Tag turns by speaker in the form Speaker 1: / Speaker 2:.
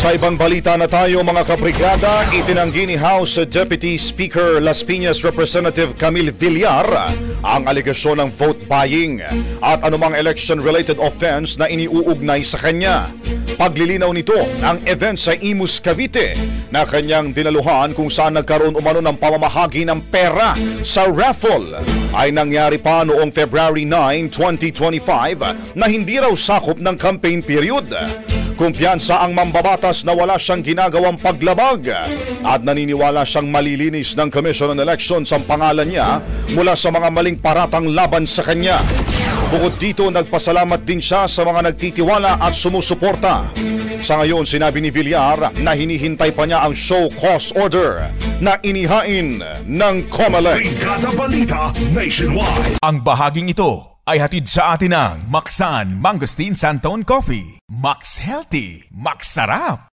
Speaker 1: Sa ibang balita na tayo mga kabrigada, itinanggi ni House Deputy Speaker Las Piñas Representative Camille Villar ang alegasyon ng vote buying at anumang election-related offense na iniuugnay sa kanya. Paglilinaw nito ang event sa Imus, Cavite na kanyang dinaluhan kung saan nagkaroon umano ng pamamahagi ng pera sa raffle ay nangyari pa noong February 9, 2025 na hindi raw sakop ng campaign period. Kumpiyansa ang mambabatas na wala siyang ginagawang paglabag at naniniwala siyang malilinis ng Commission on Elections ang pangalan niya mula sa mga maling paratang laban sa kanya. Bukod dito, nagpasalamat din siya sa mga nagtitiwala at sumusuporta. Sa ngayon, sinabi ni Villar na hinihintay pa niya ang show cause order na inihain ng COMELEC.
Speaker 2: Brigada Balita Nationwide.
Speaker 3: Ang bahaging ito ay hatid sa atin ng Maxan Mangosteen Santon Coffee. Max Healthy, Max Sarap.